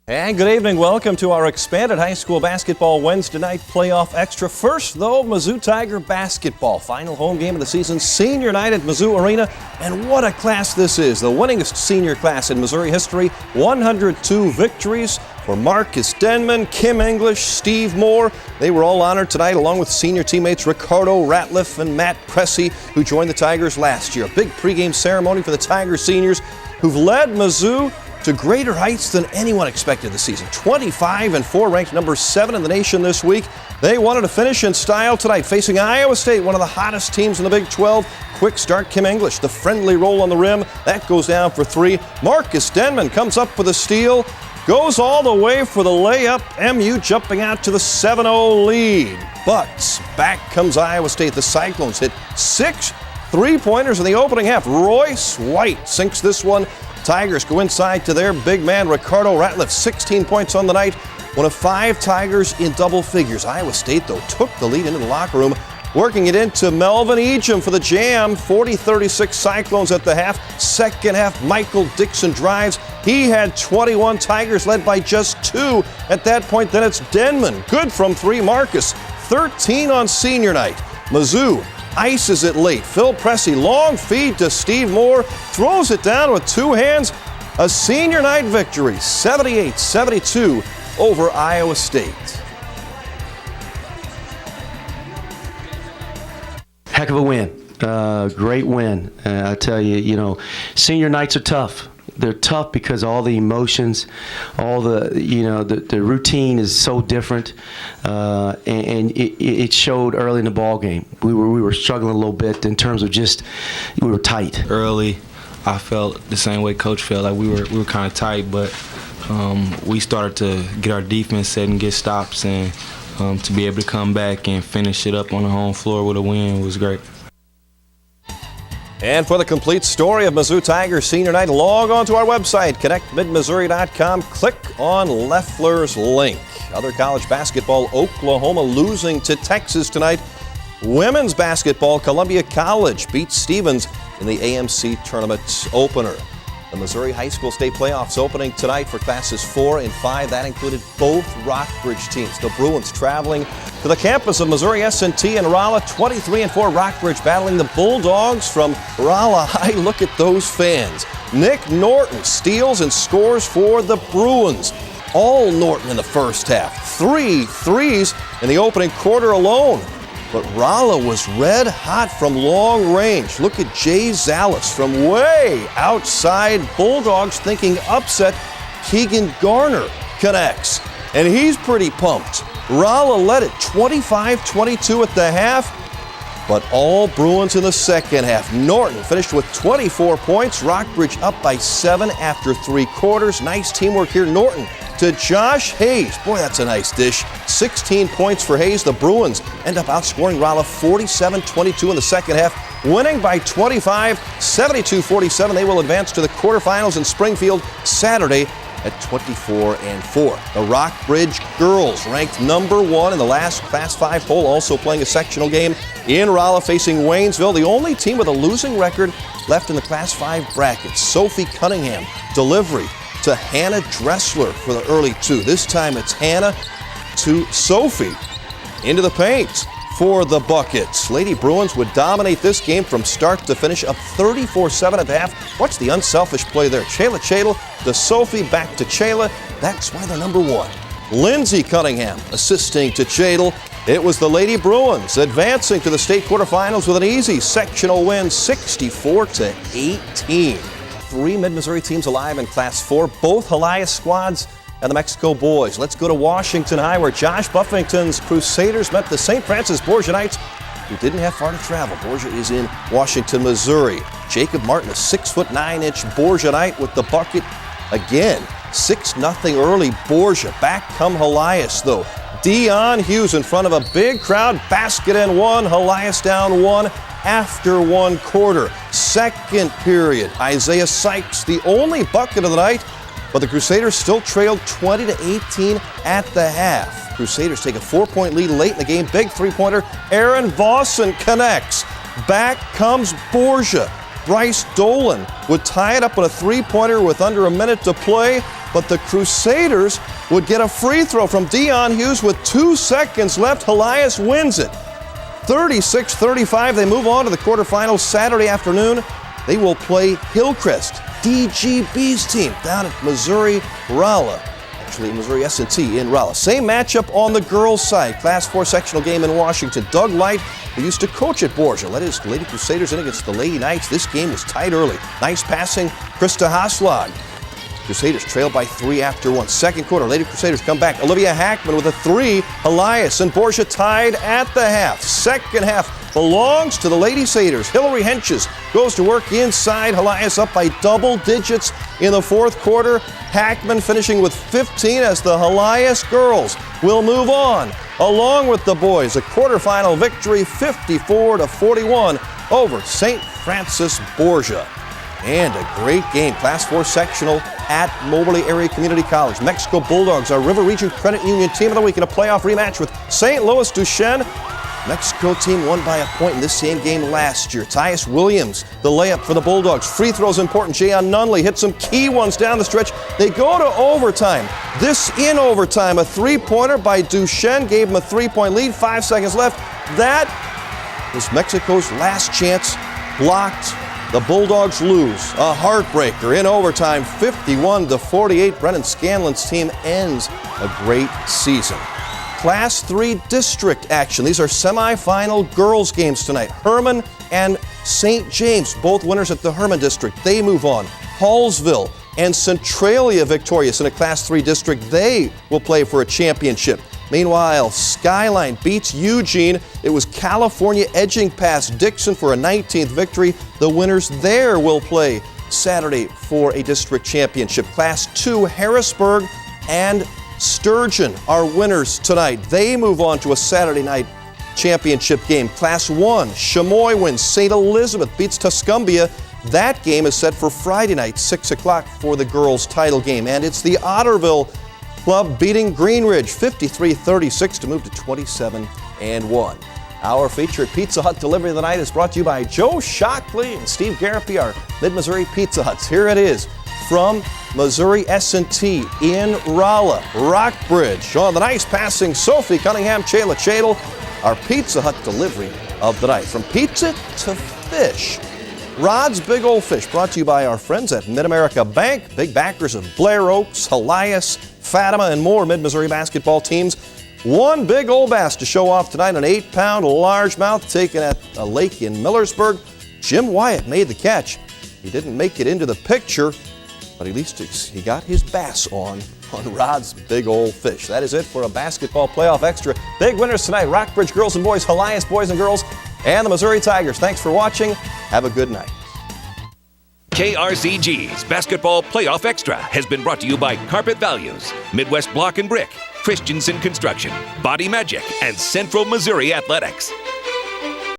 And good evening. Welcome to our expanded high school basketball Wednesday night playoff extra. First, though, Mizzou Tiger basketball. Final home game of the season, senior night at Mizzou Arena. And what a class this is. The winningest senior class in Missouri history. 102 victories for Marcus Denman, Kim English, Steve Moore. They were all honored tonight along with senior teammates Ricardo Ratliff and Matt Pressey, who joined the Tigers last year. A big pregame ceremony for the Tiger seniors who've led Mizzou to greater heights than anyone expected this season. 25-4, ranked number 7 in the nation this week. They wanted to finish in style tonight, facing Iowa State, one of the hottest teams in the Big 12. Quick start, Kim English, the friendly roll on the rim. That goes down for 3. Marcus Denman comes up with a steal, goes all the way for the layup. MU jumping out to the 7-0 lead. But back comes Iowa State. The Cyclones hit 6 3-pointers in the opening half. Royce White sinks this one. Tigers go inside to their big man, Ricardo Ratliff, 16 points on the night. One of 5 Tigers in double figures. Iowa State, though, took the lead into the locker room, working it into Melvin Ejim for the jam. 40-36 Cyclones at the half. Second half, Michael Dixon drives. He had 21. Tigers led by just 2 at that point. Then it's Denman. Good from 3. Marcus, 13 on senior night. Mizzou ices it late. Phil Pressey, long feed to Steve Moore, throws it down with 2 hands. A senior night victory, 78-72 over Iowa State. Heck of a win. Great win. I tell you, senior nights are tough. They're tough because all the emotions, all the routine is so different, and it showed early in the ball game. We were struggling a little bit in terms of we were tight. Early, I felt the same way Coach felt, like we were kind of tight, but we started to get our defense set and get stops, and to be able to come back and finish it up on the home floor with a win was great. And for the complete story of Mizzou Tigers senior night, log on to our website, connectmidmissouri.com. Click on Leffler's link. Other college basketball, Oklahoma losing to Texas tonight. Women's basketball, Columbia College beats Stevens in the AMC tournament opener. The Missouri High School State Playoffs opening tonight for classes 4 and 5. That included both Rockbridge teams. The Bruins traveling to the campus of Missouri S&T and Rolla. 23-4 Rockbridge battling the Bulldogs from Rolla High. Look at those fans. Nick Norton steals and scores for the Bruins. All Norton in the first half. 3 threes in the opening quarter alone. But Rolla was red hot from long range. Look at Jay Zales from way outside. Bulldogs thinking upset. Keegan Garner connects, and he's pretty pumped. Rolla led it 25-22 at the half, but all Bruins in the second half. Norton finished with 24 points. Rockbridge up by 7 after 3 quarters. Nice teamwork here. Norton to Josh Hayes. Boy, that's a nice dish. 16 points for Hayes. The Bruins end up outscoring Rolla 47-22 in the second half, winning by 25, 72-47. They will advance to the quarterfinals in Springfield Saturday at 24-4. The Rockbridge girls ranked number 1 in the last Class 5 poll, also playing a sectional game in Rolla facing Waynesville. The only team with a losing record left in the Class 5 bracket. Sophie Cunningham, delivery to Hannah Dressler for the early 2. This time it's Hannah to Sophie into the paint for the buckets. Lady Bruins would dominate this game from start to finish, up 34-7 at the half. Watch the unselfish play there. Chayla Chadle to Sophie, back to Chayla. That's why they're number 1. Lindsey Cunningham assisting to Chadle. It was the Lady Bruins advancing to the state quarterfinals with an easy sectional win, 64-18. 3 Mid-Missouri teams alive in Class 4, both Elias squads and the Mexico boys. Let's go to Washington High, where Josh Buffington's Crusaders met the St. Francis Borgia Knights, who didn't have far to travel. Borgia is in Washington, Missouri. Jacob Martin, a 6'9" Borgia Knight with the bucket again. 6-0 early Borgia. Back come Elias, though. Dion Hughes in front of a big crowd. Basket and 1. Elias down 1 after 1 quarter. Second period, Isaiah Sykes, the only bucket of the night, but the Crusaders still trailed 20-18 at the half. Crusaders take a 4-point lead late in the game. Big 3-pointer. Aaron Vossen connects. Back comes Borgia. Bryce Dolan would tie it up with a 3-pointer with under a minute to play. but the Crusaders would get a free throw from Dion Hughes with 2 seconds left. Elias wins it. 36-35, they move on to the quarterfinals Saturday afternoon. They will play Hillcrest, DGB's team, down at Missouri Rolla. Actually, Missouri S&T in Rolla. Same matchup on the girls' side. Class 4 sectional game in Washington. Doug Light, who used to coach at Borgia, led his Lady Crusaders in against the Lady Knights. This game was tight early. Nice passing, Krista Haslag. Crusaders trail by 3 after 1. Second quarter, Lady Crusaders come back. Olivia Hackman with a 3. Elias and Borgia tied at the half. Second half belongs to the Lady Crusaders. Hillary Henches goes to work inside. Elias up by double digits in the fourth quarter. Hackman finishing with 15 as the Elias girls will move on, along with the boys. A quarterfinal victory, 54-41 over St. Francis Borgia. And a great game, Class 4 sectional at Moberly Area Community College. Mexico Bulldogs, our River Region Credit Union team of the week in a playoff rematch with St. Louis Duchesne. Mexico team won by a point in this same game last year. Tyus Williams, the layup for the Bulldogs. Free throws important. Jayon Nunley hit some key ones down the stretch. They go to overtime. This in overtime, a three-pointer by Duchesne gave them a 3-point lead. 5 seconds left. That was Mexico's last chance. Blocked. The Bulldogs lose. A heartbreaker in overtime, 51-48. Brennan Scanlon's team ends a great season. Class 3 district action. These are semifinal girls games tonight. Herman and St. James, both winners at the Herman district. They move on. Hallsville and Centralia victorious in a Class 3 district. They will play for a championship. Meanwhile, Skyline beats Eugene. It was California edging past Dixon for a 19th victory. The winners there will play Saturday for a district championship. Class 2, Harrisburg and Sturgeon are winners tonight. They move on to a Saturday night championship game. Class 1, Chamois wins. St. Elizabeth beats Tuscumbia. That game is set for Friday night, 6 o'clock for the girls' title game. And it's the Otterville Club beating Greenridge 53-36 to move to 27-1. Our featured Pizza Hut delivery of the night is brought to you by Joe Shockley and Steve Garapi, our Mid-Missouri Pizza Huts. Here it is from Missouri S&T in Rolla, Rockbridge. On the nice passing, Sophie Cunningham, Chayla Chadle, our Pizza Hut delivery of the night. From pizza to fish, Rod's Big Old Fish, brought to you by our friends at Mid-America Bank, big backers of Blair Oaks, Elias, Fatima, and more Mid-Missouri basketball teams. One big old bass to show off tonight, an 8-pound largemouth taken at a lake in Millersburg. Jim Wyatt made the catch. He didn't make it into the picture, but at least he got his bass on Rod's Big Old Fish. That is it for a basketball playoff extra. Big winners tonight, Rockbridge girls and boys, Elias boys and girls, and the Missouri Tigers. Thanks for watching. Have a good night. KRCG's Basketball Playoff Extra has been brought to you by Carpet Values, Midwest Block and Brick, Christensen Construction, Body Magic, and Central Missouri Athletics.